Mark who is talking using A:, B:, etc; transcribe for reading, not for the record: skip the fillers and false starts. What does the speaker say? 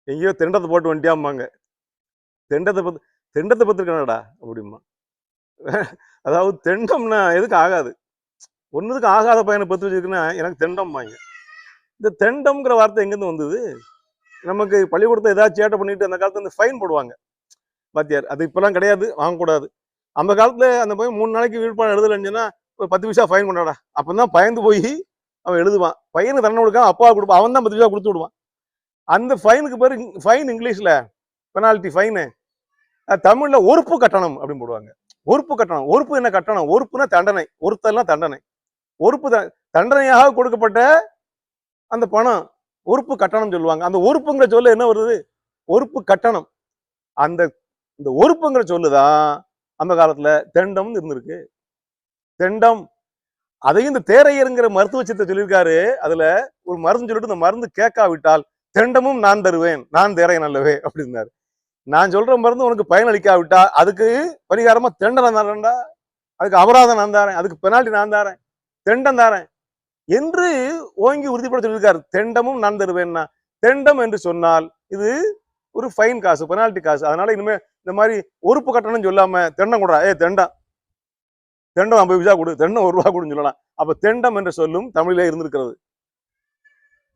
A: எங்கேயோ திண்டத்தை போட்டு வந்துட்டியாம்பாங்க. திண்டத்தை பத்திருக்கா அப்படிமா. அதாவது திண்டம்னா எதுக்கு ஆகாது, ஒன்றுக்கு ஆகாத பையனை பத்து வச்சிருக்குன்னா எனக்கு திண்டம்பாங்க. இந்த திண்டம்ங்கிற வார்த்தை எங்கேருந்து வந்தது? நமக்கு பள்ளிக்கூடத்தை ஏதாவது சேட்டை பண்ணிட்டு அந்த காலத்துல வந்து ஃபைன் போடுவாங்க பாத்தியார். அது இப்பெல்லாம் கிடையாது, வாங்கக்கூடாது. அந்த காலத்துல அந்த பையன் 3 நாளைக்கு வீழ்பாடு எழுதலைன்னா ஒரு 10 பைசா ஃபைன் கொண்டாடா. அப்பதான் பயந்து போய் அவன் எழுதுவான். பையனுக்கு தண்டனை கொடுக்காம அப்பா கொடுப்பான், அவன் தான் 10 பைசா கொடுத்து விடுவான். அந்த ஃபைனுக்கு பேரு ஃபைன் இங்கிலீஷ்ல பெனால்டி ஃபைனு. தமிழ்ல ஒறுப்பு கட்டணம் அப்படின்னு போடுவாங்க. ஒறுப்பு கட்டணம். ஒறுப்பு என்ன கட்டணம்? ஒறுப்புனா தண்டனை, ஒருத்தெல்லாம் தண்டனை. ஒறுப்பு தண்டனையாக கொடுக்கப்பட்ட அந்த பணம் ஒறுப்பு கட்டணம் சொல்லுவாங்க. அந்த ஒறுப்புங்கிற சொல்ல என்ன வருது? ஒறுப்பு கட்டணம். அந்த இந்த ஒறுப்புங்கிற சொல்லுதான் அந்த காலத்துல தெண்டம் இருந்திருக்கு. தெண்டம். அதையும் இந்த தேரையருங்கிற மருத்துவ சித்தை சொல்லியிருக்காரு. அதுல ஒரு மருந்து சொல்லிட்டு இந்த மருந்து கேட்காவிட்டால் தெண்டமும் நான் தருவேன், நான் தேரையன் அல்லவே அப்படின்னாரு. நான் சொல்ற மருந்து உனக்கு பயனளிக்காவிட்டா அதுக்கு பரிகாரமா தெண்டனை தாரேன்டா, அதுக்கு அபராதம் நான் தாரேன், அதுக்கு பெனால்டி நான் தாரேன், தெண்டம் தாரேன் என்று ஓங்கி உறுதிப்பட சொல்லியிருக்காரு. தெண்டமும் நான் தருவேன்னா, தெண்டம் என்று சொன்னால் இது ஒரு ஃபைன் காசு, பெனால்டி காசு. அதனால இனிமே இந்த மாதிரி ஒறுப்பு கட்டணம் சொல்லாம தெண்டம் கொடுறா, தெண்டம் 50 பைசா கொடு, தெண்டம் 1 ரூபா கொடுன்னு சொல்லலாம். அப்ப தெண்டம் என்ற சொல்லும் தமிழிலே இருந்திருக்கிறது.